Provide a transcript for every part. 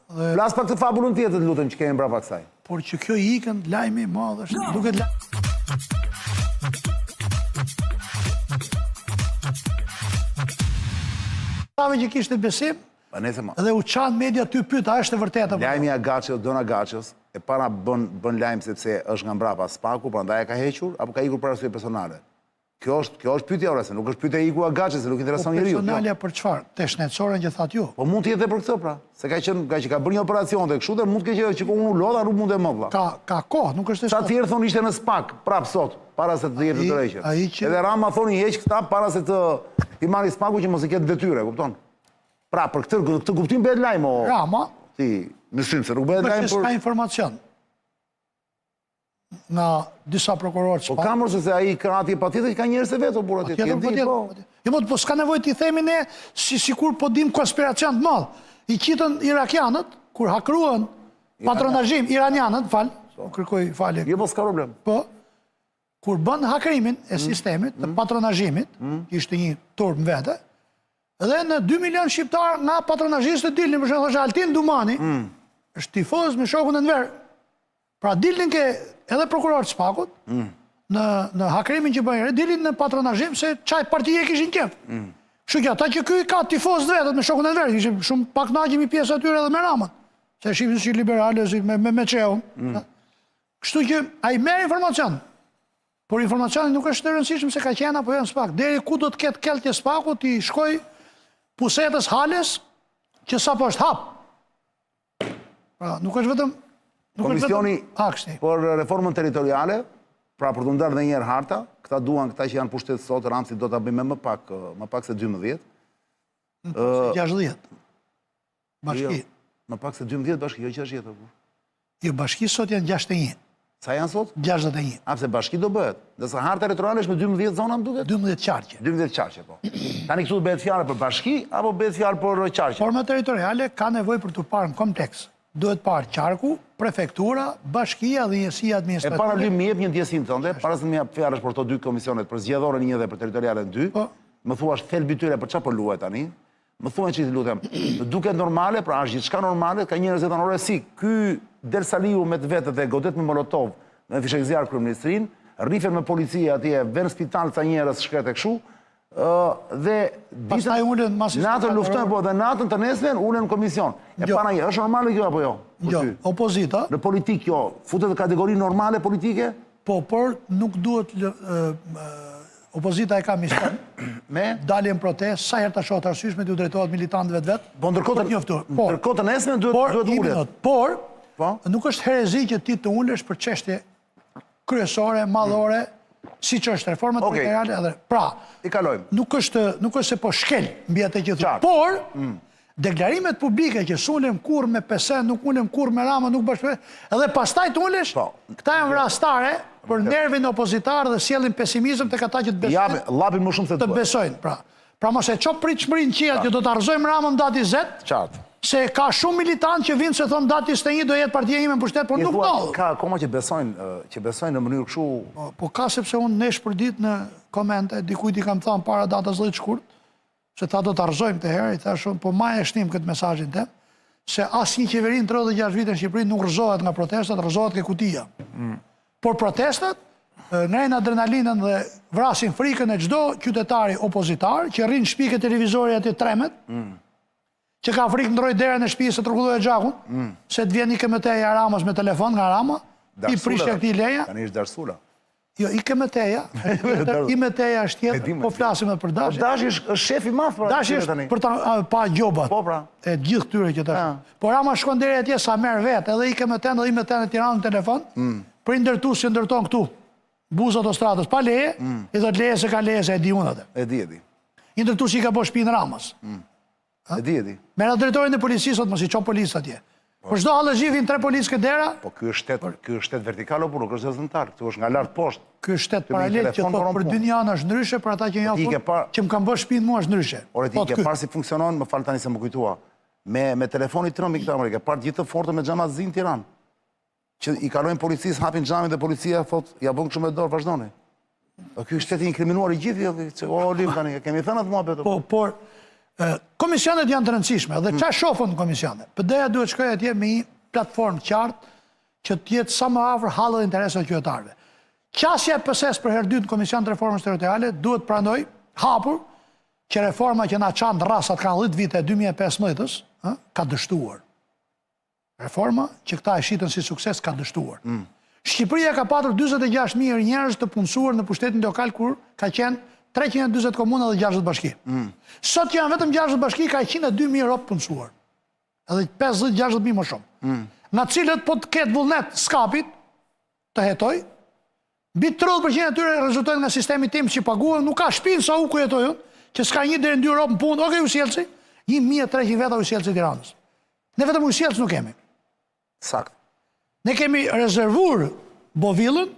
Flas pak të fabulën tjetër, lutem, që kemi mbrapa kësaj. Por që kjo i ikën lajmi i madh është duket që kishte besim, dhe u qanë media ty pyet, a është e vërtetë? Lajmi i Agaçës, Dona Agaçës, e para bën lajm sepse është nga mbrapa Spaku, prandaj e ka hequr apo ka ikur për arsye personale. Kjo është pyetja ora, se nuk është pyetja iku Agaçës, se nuk intereson njeriu. Personalja për çfarë? Te shëndetësore që thatë ju. Po mund të jetë për këtë pra. Se ka bërë një operacion dhe kështu dhe mund të keqë që unë lodha nuk mund të më vlla. Ka kohë, nuk është e sa tjerë thonë ishte në Spak, prap sot, para se të jetë të rreqë. Edhe Rama thoni heq këta para se të i marrë Spaku që mos i ketë detyre, kupton? Pra, për këtë kuptim bëhet lajm o. Rama, ti, në syn se nuk bëhet lajm por ka informacion nga disa prokurorë Po kamër se ai ka atje patjetër që ka njerëz të vetë, por atje ti po. Jo, po s'ka nevojë ti themi ne sikur po dim konspiracion të madh. I qitën irakianët kur hakruan patronazhim iranianët, kërkoj falje. Jo, po s'ka problem. Po. Kur bën hakrimin e sistemit të patronazhimit, ishte një turp vete, dhe në 2 milion shqiptar nga patronazhistët dilnin, për shembull, thoshte Altin Dumani, është tifoz me shokun e Enver. Pra dilnin ke edhe prokurorët Spakut, në hakrimin që bëjnë, dilin në patronazhim se çaj partije kishin qef. Kështu që ata që ky ka tifoz vetët me shokun e Enver, ishin shumë pak naqemi pjesë atyre edhe me Ramën, se shifin si liberale, si me Çehun. Kështu që ai merr informacion. Por informacioni nuk është të rëndësishëm se ka qenë apo jo në Spak. Deri ku do të ketë keltje Spakut, i shkoj pusetës Hales, që sapo është hap. Pra, nuk është vetëm Komisioni por reformën territoriale, pra për të ndarë dhe njerë harta, këta duan, këta që janë pushtet sot, Ramsi do të bëjmë më pak se 12. 60. Bashki. Më pak se 12 bashki, jo 60. Jo, bashki sot janë 61. Sa janë sot? 61. Apse bashki do bëhet. Dhe sa harta electorale është me 12 zona më duket? 12 qarqe. 12 qarqe, po. Tani këtu bëhet fjalë për bashki, apo bëhet fjalë për qarqe? Forma territoriale ka nevojë për të parë në kompleks. Duhet parë qarku, prefektura, bashkia dhe njësia administrative. E para lim më jep një ndjesim tënde, para se më jap fjalësh për to dy komisionet, për zgjedhore 1 dhe për territoriale 2. Më thuash thelbi tyre për çfarë po luhet tani? Më thuan që ti lutem, duket normale, pra është gjithçka normale, ka njerëz që thonë si ky Dersaliu me të vetë dhe godet me molotov me fishek zjarr kryeministrin, rrifen me policia atje, vën spital ca njerëz shkret e kështu. Dhe pastaj ulën natën luftojnë, po dhe natën të nesër ulën në komision. E para është normale kjo apo jo? Jo, opozita. Në politikë kjo futet në kategori normale politike? Po, por nuk duhet opozita e ka mision. Daljen protest, sa herë ta shoh të arsyeshme të u drejtohet militantëve të vet. Po ndërkohë të nesër duhet ulet. Por nuk është herezi që ti të ulesh për çështje kryesore, madhore, siç është reforma territoriale edhe. Pra, i kalojmë. Nuk është se po shkel mbi atë që thotë. Por deklarimet publike që s'ulem kurrë me PSN, nuk ulem kurrë me Rama, nuk bashkë, edhe pastaj të ulesh, këta janë vrastare për nervin opozitar dhe sjellin pesimizëm tek ata që të besojnë. Llapin më shumë se të besojnë, pra mos e çop pritshmërinë qiell që do ta argëzojmë Ramën datë 20. Qartë. Se ka shumë militant që vinë se thonë datë 21 do jetë partia ime në pushtet, por nuk ndodh. Ka akoma që besojnë në mënyrë kështu. Po ka sepse unë nesh për ditë në komente, dikujt i kam thënë para datës 10 shkurt, se ta do të argëzojmë të herë, i thashun, po ma e shtim këtë mesazhin tim, se asnjë qeveri në 36 vite në Shqipëri nuk rrëzohet nga protestat, rrëzohet ke kutia. Por protestat ngrenë adrenalinën dhe vrasin frikën e çdo qytetari opozitar që rrin në shtëpi ke televizori aty tremet. Që ka frikë ndroj derën e shtëpisë të rrugullohet gjakun, se të vjen i kemeteja Ramës me telefon nga Rama, i prishja këtij leja. Tani është Darsula. Jo, i kemeteja, i meteja është tjetër, po flasim edhe për Dashi. Dashi është shef i madh për Dashi është për ta pa gjobat. Po pra. E gjithë këtyre që tash. Po Rama shkon deri atje sa merr vetë, edhe i kemeten, edhe i meten në Tiranë në telefon, për ndërtues që ndërton këtu. Buzë autostradës pa leje, i thot leje se ka leje se e di unë atë. E di. I ndërtues i ka bosh shtëpinë Ramës. E di. Merë drejtorin e policisë, sot mos i çon policë atje. Për çdo hallëzhi vin 3 policë këtë dera. Po ky është shtet vertikal apo nuk është horizontal? Këtu është nga lart poshtë. Ky është shtet paralel që thotë për dynjan është ndryshe, për ata që janë që më kanë bërë shtëpinë mua është ndryshe. Ore ti ke parë si funksionon, më fal tani se më kujtua. Me telefonin Trump këta Amerikë, parë gjithë të fortë me xhamazin në Tiranë. Që i kalojnë policisë, hapin xhamin dhe policia thotë, ja bën kështu me dorë, vazhdoni. Po ky është shteti inkriminuar i gjithë, o lim tani, kemi thënë atë muhabet. Po, por Komisionet janë të rëndësishme, dhe qa shofën komisionet? PD-ja duhet shkoj atje me një platformë qartë që t'jetë sa më afër hallet dhe interesat e qytetarëve. Qasja e PS-s për herë dytë në Komision të Reformës Territoriale duhet pranoj hapur që reforma që na çan rrasat ka 10 vite 2015-s, ka dështuar. Reforma që këta e shitën si sukses ka dështuar. Shqipëria ka patur 46.000 njerëz të punësuar në pushtetin lokal kur ka qenë 340 komuna dhe 60 bashki. Sot janë vetëm 60 bashki, ka 102.000 ropë punësuar. Edhe 50-60.000 më shumë. Nga cilët po të ketë vullnet skapit të hetoj, mbi 30% e tyre rezultojnë nga sistemi tim që paguën, nuk ka shpinë sa u ku jetojnë, që s'ka 1 deri në 2 ropë në punë, oke Usielci, 1.300 veta Usielci Tiranës. Ne vetëm Usielci nuk kemi. Sakt. Ne kemi rezervur bovillën,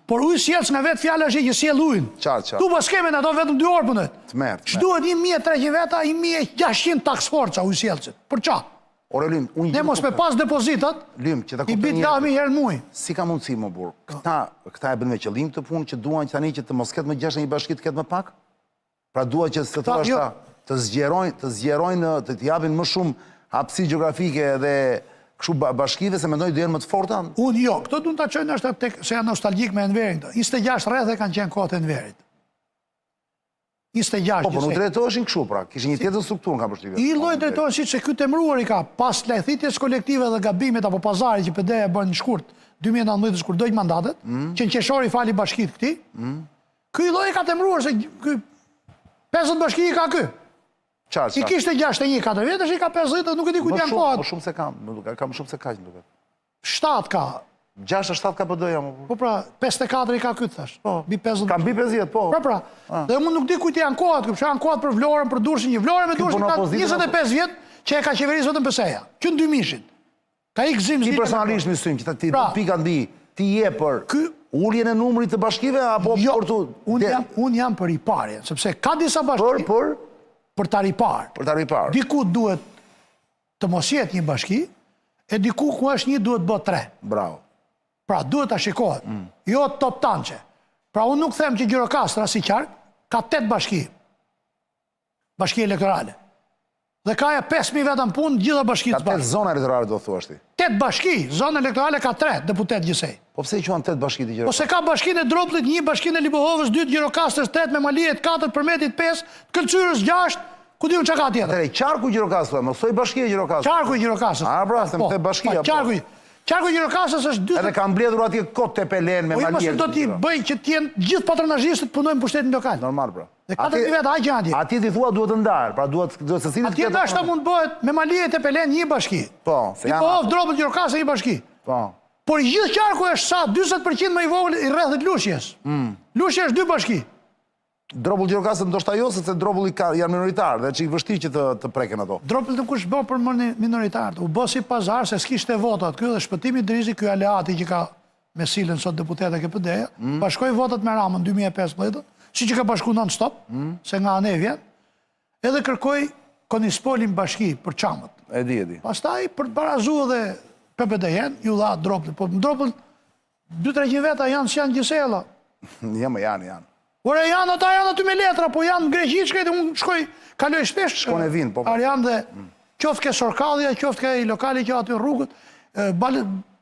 por Usielci nga vetë fjala është që sjell ujin. Qartë. Tu pas kemi në ato vetëm 2 orë punojnë. Ç'duhet 1.300 veta, 1.600 taksforca Usielcit. Për qa? Ne mos me pas depozitat, i bit lami herë në muj. Si ka mundësi më burë? Këta e bën me qëllim të punë që duan që tani që të mos ketë më 6 një bashki të ketë më pak? Pra duan që të zgjerojnë, të t'japin më shumë hapësi geografike dhe kështu bashkive se mendoj dhe jenë më të forta? Unë jo, këto du në të qojnë është se janë nostalgjik me Enverin. 26 rrethe kanë qenë kohët e Enverit. 26. Po, nuk drejtoheshin kështu pra, kishin një tjetër strukturë nga përshtypje. I lloj drejtohen si që këtë emruar i ka, pas lehthitjes kolektive dhe gabimit apo pazari që PD-ja bën në shkurt, 2019 kur dojnë mandatet, që në qeshori fali bashkit këti, ky lloj ka të emruar se 50 bashki i ka ky. I kishte 61 4 vjetësh, i ka 50, nuk e di ku janë kohët. Më shumë se kam, ka më shumë se kaq më duket. 7 ka. 6-7 ka PD-ja më. Po pra, 54 i ka këtë thash. Bi 50. Ka mbi 50, po. Pra. Dhe unë nuk di kujt janë kohët, këpë janë kohët për Vlorën, për Durrësin, një Vlorë me Durrësin ka 25 vjet që e ka qeverisë vetëm PS-ja. Që në 2000-shin. Ka ik zim Ti personalisht më sym që ti pika mbi, ti je për uljen e numrit të bashkive apo për tu? Unë jam për riparje, sepse ka disa bashki për ta ripar. Për ta ripar. Diku duhet të mos jetë një bashki, e diku ku është një duhet bë 3. Bravo. Pra, duhet ta shikohet. Jo top tanqe. Pra, unë nuk them që Gjirokastra si qark, ka 8 bashki. Bashki elektorale. Dhe ka e 5.000 vetëm punë, gjitha bashki të bashki. Ka 8 zona elektorale do thua shti. 8 bashki, zona elektorale ka 3 deputet gjësej. Po pse i quan 8 bashki të Gjirokastra? Po se ka bashkin e Droplit, 1 bashkin e Libohovës, 2 Gjirokastrës, 3 me Malijet, 4 Përmetit, 5, Këlqyrës, 6, ku di unë që ka tjetër. Atere, qarku Gjirokastra, më thoj bashki e Gjirokastra. Qarku i Gjirokastrës. A, pra, se më the bashkia. Qarku i Gjirokastrës është 20... Edhe kam mbledhur atje kot të pelen me Malijet. Po do t'i bëj që t'jenë gjithë patronazhistët punojnë pushtetin lokal. Normal, pra. Dhe 4 vetë hajë atje. Ati ti thua duhet të ndarë, pra duhet se cilit... Atje nashta mund bëhet me Malijet e pelen një bashki. Po, se janë... Libohov, Dropët, Gjirokastra një bashki. Po. Por gjithë qarku është sa 20% më i vogël i rrethit Lushjes. Lushje është 2 bashki. Dropull Gjirokastra ndoshta jo, sepse Dropulli janë minoritar dhe që i vështirë që të preken ato. Dropull nuk është bërë për minoritar, u bë si pazar se s'kishte votat. Ky dhe shpëtimi Drizi, ky aleati që ka me silën sot deputete ke PD-ja, bashkoi votat me Ramën 2015, si që ka bashku non-stop, se nga ne vjen, edhe kërkoi Konispolin bashki për çamët. E di. Pastaj për të barazu edhe PPD-jen, ju dha Dropull, po Dropull 2-300 veta janë si janë gjësella. Janë. Ore janë aty me letra, po janë në Greqi, shkajtë unë shkoj, kaloj shpesh. Shkon e vinë, po. Arian dhe qoftë ke Sorkallia, qoftë ke i lokali që aty rrugët,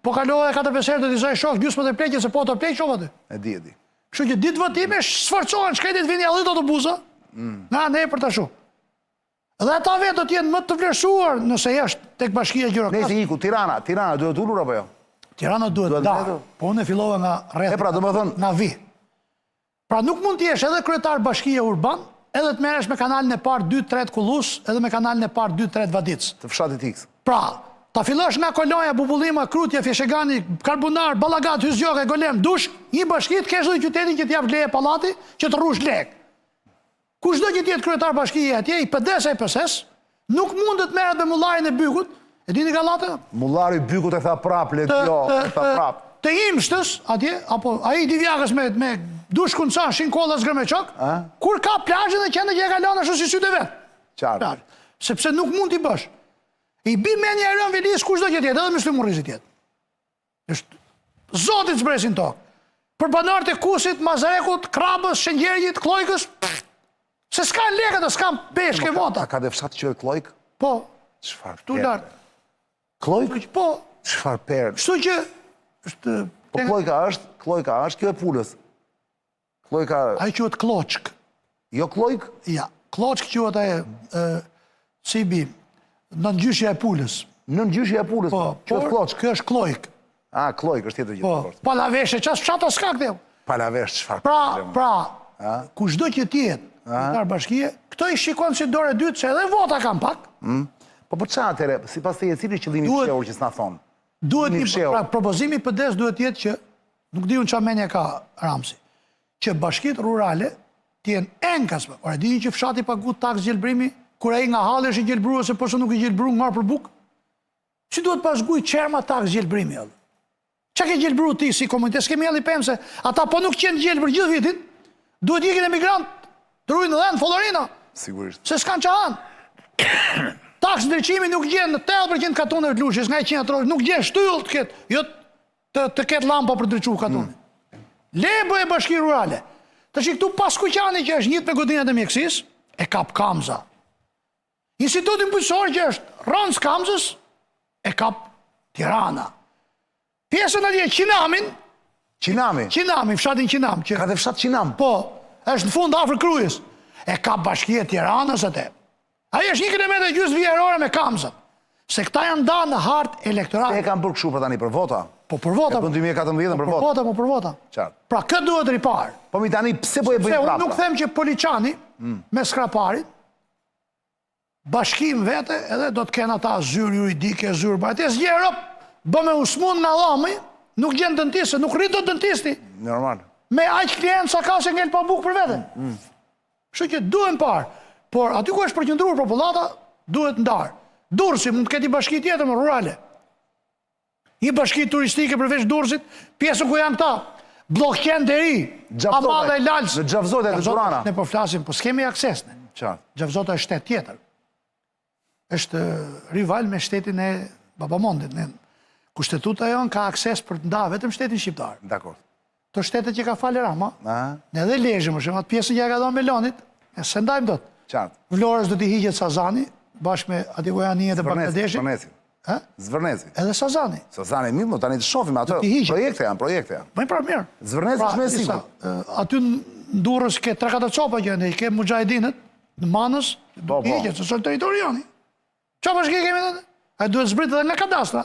po kaloj e 4-5 herë të dizaj shokë, gjusë të pleqje, se po të pleqë qofë aty. E di. Kështu që ditë votime sforcohen, shkajtë të vini a 10 autobusa, nga ne për të shu. Dhe ata vetë do t'jenë më të vlerësuar nëse jeshtë tek bashkia Gjirokastra. Nëse iku, Tirana duhet ullur apo jo? Tirana duhet darë, po unë e fillova nga rreth, nga vi. Pra nuk mund t'jesh edhe kryetar bashkije urban, edhe të meresh me kanalin e parë 2-3 Kullus, edhe me kanalin e parë 2-3 Vadic. Të fshatit X. Pra, ta fillosh nga Kolonja, Bubullima, Krutje, Fjeshegani, Karbunar, Ballagat, Hyzgjoke, Golem, Dush, një bashkit kesh dhe qytetin që t'jap leje pallati, që të rrush lek. Kushdo që t'jetë kryetar bashkije atje, i PD-s e i PS-s, nuk mund të merret me mullarin e Bykut, e dini Gallate? Mullari i Bykut e tha prap, të imshtës, atje, apo a i divjakës me Dush Kuncan, Shinkolla, Zgërmeqok, kur ka plazhin dhe qenë që e kalon ashtu si sytë vetë. Qartë. Sepse nuk mund t'i bësh. I bi me një Aron Velis, kushdo që tjetë, edhe me Sly Murrizi tjetë. Zotit zbresin tokë. Për banarët e Kusit, Mazarekut, Krabës, Shëngjergjit, Klojkës, Se s'ka lekë dhe s'ka peshke vota. A ka dhe fshat që e klojk? Po, Çfarë? tu lartë. Klojk? Po, Çfarë perë? kështu që është... Po klojka është kjo e pulës. Klojka... Ajo quhet kloçk. Jo klojk? Ja, kloçk quhet ajo, si i bim, nëngjyshja e pulës. Nëngjyshja e pulës, Po, quhet klojk. kjo është klojk. A, klojk është tjetër Po, gjithë. palaveshe, qas fshata s'ka këthe. Palavesh, çfarë? Pra, kushdo që tjetë, në bashkije, këto i shikon si dore dytë, se edhe vota kam pak. Po për çfarë atëre, sipas teje, cili qëllimi i fshehur që s'na thon? Duhet Qëllimi i një, fshehur. pra, propozimi përdes duhet jetë që, nuk di unë qa menja ka Ramsi, që bashkit rurale t'jenë enkasme. Ora, dini që fshati pagut taks gjelbrimi, kur ai nga halli është i gjelbruar, se përse nuk i gjelbru ngar për buk? Si duhet pasguj qerma taks gjelbrimi, edhe? Qa ke gjelbru ti si komunitet? S'kemi edhe i pëmë se ata po nuk qenë gjelbër gjithë vitin, duhet ikin emigrant, të rujnë dhe në Florina, Sigurisht. se s'kan qahan. Taks ndryqimi nuk gjenë në 80% katunëve të lushjes, nga 100 atrojë, nuk gjenë shtyllë të ketë, jo të ketë lampa për ndryqu katunit. Lebo e bashki rurale. Të që këtu pas Kuqani që është njët me godinat e mjekësis, e kap Kamza. Institutin bujqësor që është Rëndës Kamzës, e kap Tirana. Pjesën atje Qinamin, Qinami. fshatin Qinam, që Ka dhe fshat Qinam. po, është në fund afër krujës, e ka bashkia Tiranës atë. Ajo është 1 kilometër e gjysmë vjerore me Kamzën. Se këta janë da në hartë elektorale. E kam bërë kështu për tani për vota. Po për vota. Për 2014 për vota. Po për vota. Qartë. Pra këtë duhet riparë. Po mi tani pse po e Se bëjmë unë prapë? nuk them që Poliçani me Skraparit bashkim vete edhe do të kenë ata zyrë juridike, zyrë bajtës, Gjerop, bë me usmun nga dhami, nuk gjenë dëntistë, nuk rritë do dëntisti. Normal. Me aq klient sa ka se ngel pa bukë për vete. Kështu që duhen parë, por aty ku është përqendruar popullata, duhet ndarë. Durrësi mund të ketë i bashki tjetër më rurale. Një bashki turistike përveç Durrësit, pjesën ku janë këta, blokqen deri, Amalla e Lalës. Në Gjavzote e Durrana. Ne po flasim, po s'kemi akses ne. Qartë. Gjavzota është shtet tjetër. Është rival me shtetin e Babamondit. Kushtetuta jonë ka akses për të nda vetëm shtetin shqiptar. Dakor. Të shtetet që ka falë Rama, A, ne edhe Lezhë, më shumë, atë pjesën që ka dhënë Melonit, se ndajmë dot. qartë. Vlorës do t'i hiqet Sazani, bashkë me Atigojaniet e Bangladeshit. Zvërnezi. Ha? Zvërnezi. Edhe Sazani. Sazani mirë, mo tani të shohim ato. i hiqet. Projekte janë. Bëjmë pra mirë. Zvërnezi është me sigurt. Aty në Durrës ke 3-4 copa që ne ke Mujahedinët, në Manës, Po, po. hiqet, se është territori joni. Qa bashki kemi dhe? A duhet zbrit edhe nga kadastra.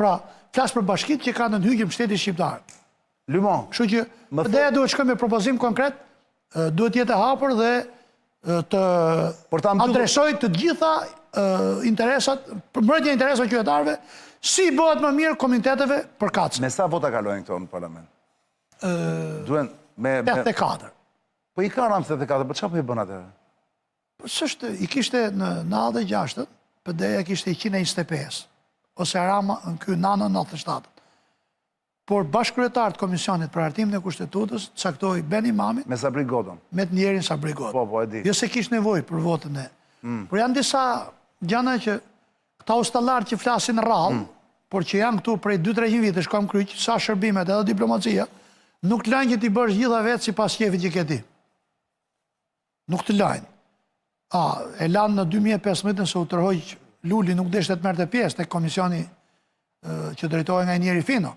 Pra, flasë për bashkit që ka në nëhyqim shteti shqiptar. Lymon. Kështu që, ideja duhet shkoj me propozim konkret, duhet jetë e hapur dhe të Por ta mbyll- adresoj të gjitha interesat, mbrojtja e interesave qytetarëve, si bëhet më mirë komuniteteve për kacë. Me sa vota kalojnë këto në parlament? Duhen me 84. Po i ka Rama 84, po çfarë po i bën atë? S'është, i kishte në 96, PD-ja kishte 125, ose Rama në ky nanën 97. Por bashkërietar të Komisionit për Hartimin e Kushtetutës caktoi Ben Imamin Me Sabri Godon. me të njerin Sabri Godon. Po, e di. Jo se kish nevojë për votën e. Por janë disa gjana që këta ustallar që flasin rrallë, por që janë këtu prej 2-3 vite shkojmë kryq, sa shërbimet edhe diplomacia, nuk të lajnë që ti bësh gjitha vetë si pas qefit që ke ti. Nuk të lajnë. E lanë në 2015 nëse u tërhoj Luli nuk deshte të merte pjesë të komisioni që drejtohej nga njeri Fino.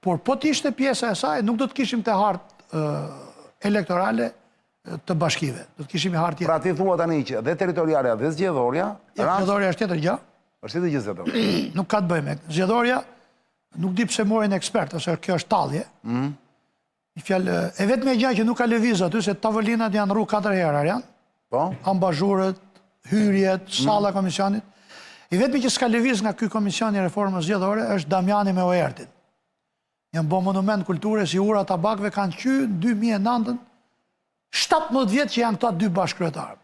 Por po t'ishte pjesë e saj, nuk do të kishim të hartë elektorale të bashkive. Do të kishim i hartë tjetër. Pra ti thua tani që dhe territoriale dhe zgjedhorja, Zgjedhorja është tjetër gjë, është tjetër gjë zgjedhorja. nuk ka të bëjmë. Zgjedhorja, nuk di pse morin ekspert, ose kjo është talje. I fjalë, e vetme gjë që nuk ka lëviz aty, se tavolinat janë rru 4 herë, janë. Po? Ambazhurët, hyrjet, salla komisionit. I vetme që s'ka lëviz nga ky komisioni reformës zgjedhore është Damjani me Oertin. Janë bo monument kulture si ura tabakve kanë qy 2009, 17 vjetë që janë këta 2 bashkërietarë.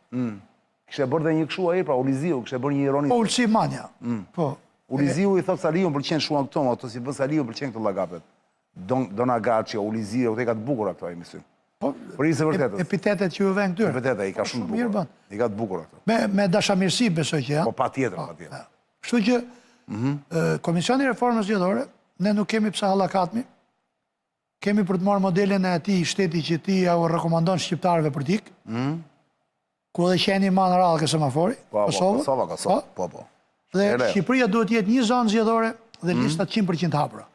Kështë e bërë dhe një këshu a i, pra Uliziu, kështë e bërë një ironi. Po Ulsi Manja. Po. Uliziu i thot Saliu më pëlqen shumë këto, ato si bën Saliu pëlqen këto llagapet. Dona Gaçi, Uliziu, këto i ka të bukura këto emision. Po, Por i se vërtetës. epitetet që ju vjen këtyre. Vërtetë, i ka shumë mirë bukura. bën. I ka të bukura këto. Me dashamirësi besoj që janë. Po patjetër. Kështu që Komisioni Reformës Zgjedhore, ne nuk kemi pse hallakatmi. Kemi për të marrë modelin e atij shteti që ti ja u rekomandon shqiptarëve për tik. ku dhe qeni ma në radhë kësë semafori, Kosova, po. Dhe Shqipëria duhet jetë një zonë zgjedhore dhe listat 100% hapura.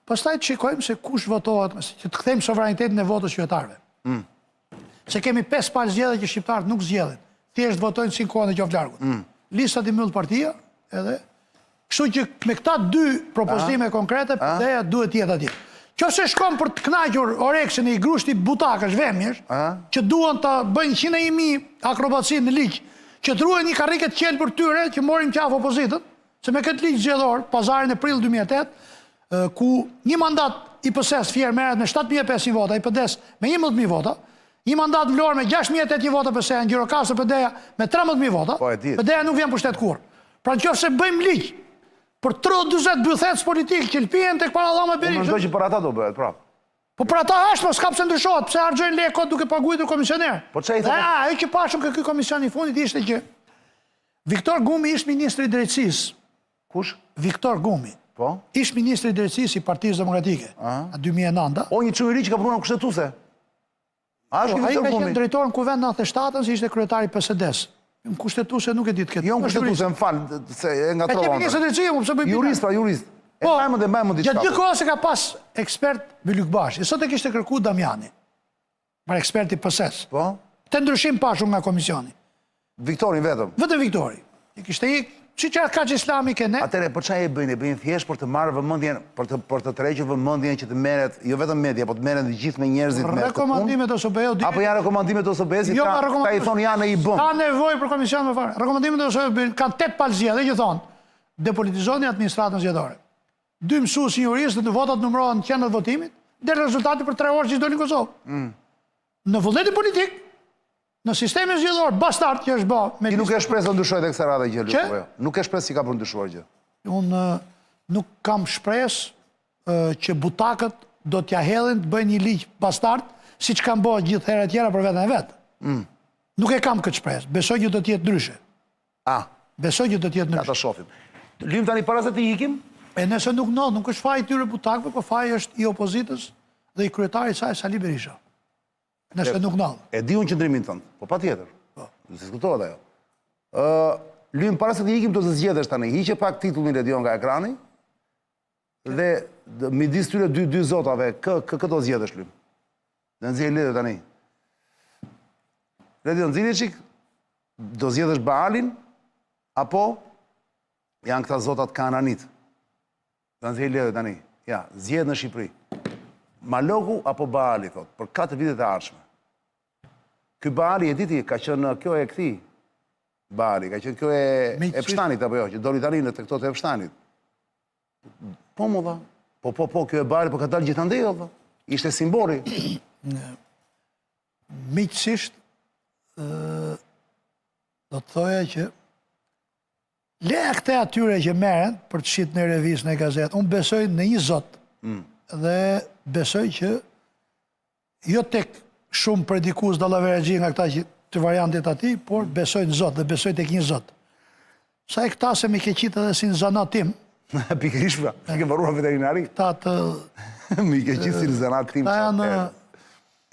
Pastaj të shikojmë se kush votohet, që të kthejmë sovranitetin e votës qytetarëve. Se kemi 5 palë zgjedhje që shqiptarët nuk zgjedhin, thjesht votojnë si në kohën e qoftë largut. Listat i mbyll partia, edhe kështu që me këta 2 propozime konkrete, ideja duhet jetë atje. Qofse shkon për të kënaqur Oreksin e i grushti butakësh, vemjesh, që duan të bëjnë 101.000 akrobaci në ligj, që të ruajnë një karrike të qelë për tyre, që morin qafë opozitën, se me këtë ligj zgjedhor, pazarin e prill 2008, ku një mandat i PS-s Fier merret me 7.500 vota, i PD-s me 11.000 vota, një mandat Vlorë me 6.800 vota PS-a, në Gjirokastër PD-ja me 13.000 vota, PD-ja nuk vjen pushtet kur. Pra nëse bëjmë ligj për 30-40 bythetës politikë që lpihen tek Parallama Berisha. Unë mendoj që për ata do bëhet, prap. Po për ata është, s'ka pse ndryshohet, pse harxojnë lekë duke paguajtur komisioner. Po çai thotë? Ajo që pashëm ky komision i fundit ishte që Viktor Gumi ishte ministri i drejtësisë. Kush? Viktor Gumi. Po. Ishte ministri i drejtësisë i Partisë Demokratike. Në 2009. O një çuiri që ka punuar kushtetuese. A është Ai Viktor ka Gumi? qenë drejtor në kuvend 97-ën, si ishte kryetari i PSD-s. Në kushtetuese nuk e di të këtë. Jo në kushtetuese, më fal, se e ngatrova. Ka qenë ministri i drejtësisë, po pse bëj? Jurist, pra jurist. E mbajmë diçka. Gjatë gjithë kohës e ka pas ekspert Bylyk Bashi. Sot e kishte kërku Damjani. Për eksperti PS-s. Po. Të ndryshim pashum nga komisioni. Viktorin vetëm. Vetëm Viktori. I kishte ik, si që ka që islami ke ne. Atëre, po çfarë e bëjnë? E bëjnë thjesht për të marrë vëmendjen, për të tërhequr vëmendjen që të merret, jo vetëm media, po të merren të gjithë me njerëzit me këtë. Rekomandimet ose bëjë. Apo janë rekomandimet ose bëjë, ta i thonë janë i bën. Ka nevojë për komision më fare. Rekomandimet ose kanë 8 palë zgjedhje që thonë depolitizoni administratën zgjedhore. 2 mësues juristë në votat numërohen në qendrat votimit, dhe rezultati për 3 orë që dolin në Kosovë. Në vullnetin politik, në sistemin zgjedhor bastard që është bë me. Ti nuk e shpresë të ndryshojë tek kësaj radhe gjë apo jo? Nuk e shpresë si ka për ndryshuar gjë. Unë nuk kam shpresë që butakët do t'ja hedhin të bëjnë një ligj bastard, siç kanë bërë gjithë herët tjera për veten e vet. Nuk e kam këtë shpresë. Besoj që do të jetë ndryshe. Besoj që do të jetë ndryshe. Ata shohim. Lym tani para se të ikim? E nëse nuk është faji tyre butakëve, po faji është i opozitës dhe i kryetari i saj Sali Berisha. Nëse nuk ndodh. E di unë qëndrimin tënd, po patjetër. Po, diskutohet ajo. Lym para se të ikim do të zgjedhësh tani, hiqe pak titullin Redion nga ekrani. Dhe midis tyre dy zotave, kë do zgjedhësh Lym? Dhe nxjerr lidhje tani. Redion Xhiliçik, do zgjedhësh Baalin apo janë këta zotat Kananit? Dhe nxjerr lidhje tani. Ja, zgjedh në Shqipëri. Maloku apo Baali, thot, për 4 vitet e ardhshme. Ky Baali, e diti, ka qenë kjo e këti. Baali, ka qenë kjo e Epshtanit, apo jo, që doli tani në të këto të Epshtanit. Po, më dha. Po, kjo e Baali, po ka dalë gjithandej, dhe. Ishte simboli. Miqësisht, do të thoja që leja këte atyre që meren për të shit në revistë në gazetë, unë besoj në një zot. Dhe besoj që jo tek shumë predikus dallaveragji nga këta që të variantit ati, por besoj në Zot dhe besoj tek një Zot. Sa e këta se mi ke qitë edhe si në zanat tim. Pikërisht pra, mi ke varuar veterinari? Këta të... Mi ke qitë si në zanat tim. Këta janë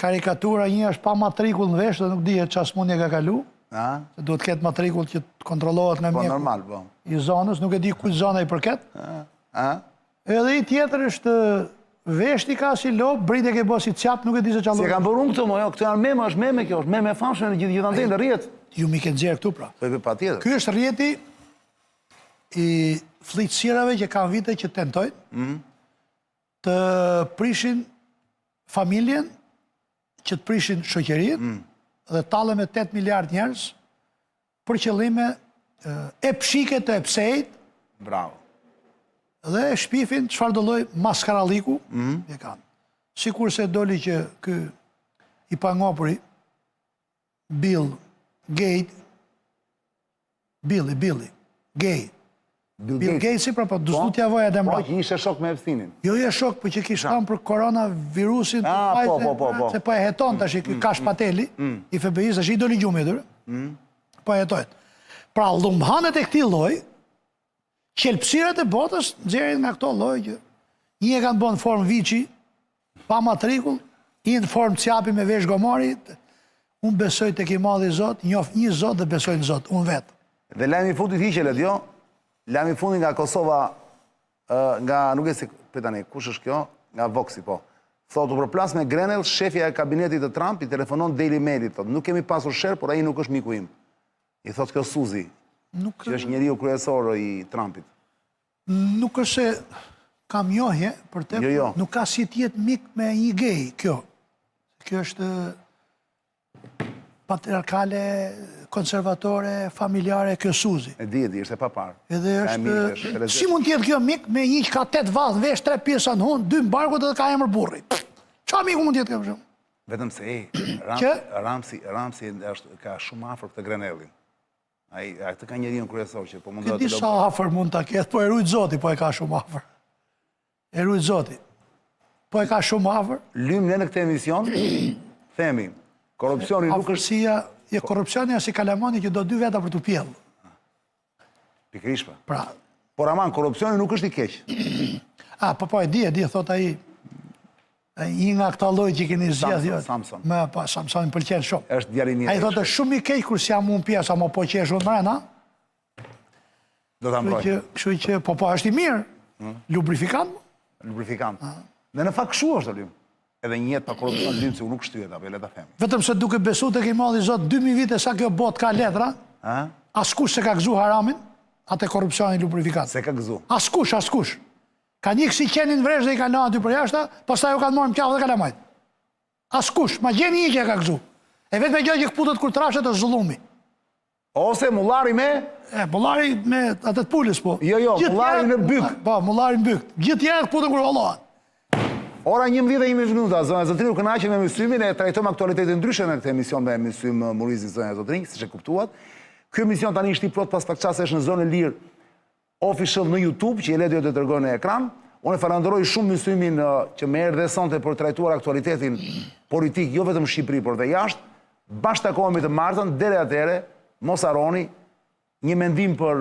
karikatura, një është pa matrikull në vesh dhe nuk dihet qas mundje ka kalu. Se duhet ketë matrikull që të kontrolohet nga mjeku. Po, normal, po. I zonës, nuk e di kujtë zona i përket. Edhe i tjetër është veshti ka si lopë, brite ke bo si qap, nuk e di se qalur. Se kanë bërun këto, mo, jo, këto janë meme, është meme kjo, është meme famshme në gjithandej në rjetë. Ju mi ke nxjerë këtu pra. Pa tjetër. Ky është rjeti i fllitësirave që kanë vite që tentojnë të prishin familjen, që të prishin shoqërinë dhe tallen me 8 miliard njerëz për qëllime e pshike të epsejt. Bravo. Dhe shpifin çfarë do lloj maskaralliku e kanë. Sikur se doli që ky i pangopuri Bill Gates Bill Gates pra po t'ja voja dhe mbrapa. Po që ishte shok me Epsteinin. Jo je shok, po që kishte thënë për koronavirusin, se po e heton tash ky Kash Pateli i FBI-s, tash i doli gjumi aty. Po e hetojt. Pra lumbhanet e këtij lloji qelpsirat e botës nxjerrin nga këto lloj që një e kanë bën formë viçi, pa matrikull, një në formë qapi me vesh gomari. Unë besoj të ki madhi Zot, njof një Zot dhe besoj në Zot, unë vetë. Dhe lajmi i fundit hiqelet, jo? Lajmi i fundit nga Kosova, nga, nuk e si, tani, kush është kjo? Nga Voxi, po. Thotë, u përplas me Grenell, shefja e kabinetit të Trump, i telefonon Daily Mailit, thotë, nuk kemi pasur sherr, por ai nuk është miku im. I thotë kjo Suzi, që është njeriu kryesor i Trumpit. Nuk është se kam njohje, për te, nuk ka si tjetë mik me një gej, kjo. Kjo është patriarkale, konservatore, familjare, kjo Suzi. E di, është e papar. Edhe është, si mund tjetë kjo mik me një që ka 8 vath, vesh 3 pjesa në hunë, 2 mbarkut dhe ka emër burri. Qa miku mund tjetë kjo shumë? Vetëm se, Ramsi ka shumë afër këtë Grenellin. Ai të ka njeriu kryesor që po mund të... Këti sa afër mund të ketë, po e rujtë Zoti, po e ka shumë afër. E rujtë Zoti. Po e ka shumë afër. Lymë ne në këtë emision, themi, korupcioni nuk është... Korupcioni është si kalamani që do 2 veta për të pjellë. Pikrishpa. Pra. Por aman, korupcioni nuk është i keq. Po e di, thot ai, një nga këta lloj që keni zgjedhur. Samson. Samson më pëlqen shumë. Është djalin i. Ai thotë shumë i keq kur s'jam unë pjesë, apo po qesh unë brenda. Do ta mbroj. Kështu që po është i mirë. Lubrifikant. Lubrifikant. Dhe në fakt kështu është aty. Edhe një jetë pa korrupsion lymë se unë nuk shtyhet apo le ta them. Vetëm se duke besu tek i madhi Zot 2000 vite sa kjo botë ka letra, askush se ka gëzu haramin, atë korrupsioni lubrifikant. Se ka gëzu. Askush. Ka një kësi qenin vresh dhe i ka në aty për jashta, pastaj u kanë marrë më qafë dhe kalamajt. Askush, ma gjeni një që e ka gëzu. E vetë me gjë që këputët kur trashet është zullumi. Ose mullari me? Mullari me atët pulës, po. Jo, mullari në byk. Po, mullari në byk. Gjithë tjerë këputën kur vallohat. Ora 11:11 minuta, zënë Zotrin, u kënaqem me mësymin, e trajtojmë aktualitetin ndryshe në këtë emision me mësym Murizi, zënë Zotrin, siç e kuptuat. Ky emision tani është i plot pas pak çase është në zonën lirë official në YouTube, që e le të dërgoj në ekran. Unë falenderoj shumë mësymin që më erdhe sonte për trajtuar aktualitetin politik, jo vetëm në Shqipëri, por dhe jashtë. Bashkëtakohemi të martën, deri atëherë, mos harroni një mendim për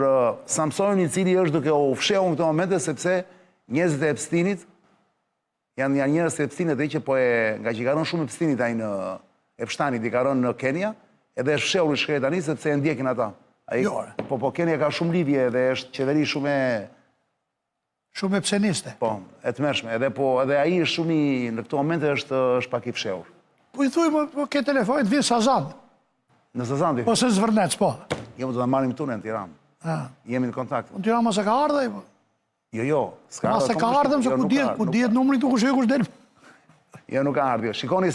Samsonin, i cili është duke u fshehur në këto momente sepse njerëzit e Epsteinit janë njerëz të Epsteinit që po nga që ka rënë shumë Epsteinit ai në Epsteinit, i ka rënë në Kenya, edhe është fshehur i shkret tani sepse e ndjekin ata. Po Kenya ka shumë lidhje dhe është qeveri shumë epseniste. Po, e tmerrshme. Edhe ai është shumë në këto momente është pak i fshehur. Po i thuj, po ke telefonit vinë Sazand. Në Sazandi? Po se Zvërnec, po. Jo, do ta marrim këtu në Tiranë. Jemi në kontakt. Në Tiranë mos e ka ardhe? Jo, s'ka ardhe. Mos e ka ardhe, se ku dihet numri tu kush e kush del. Jo, nuk ka ardhur. Shikoni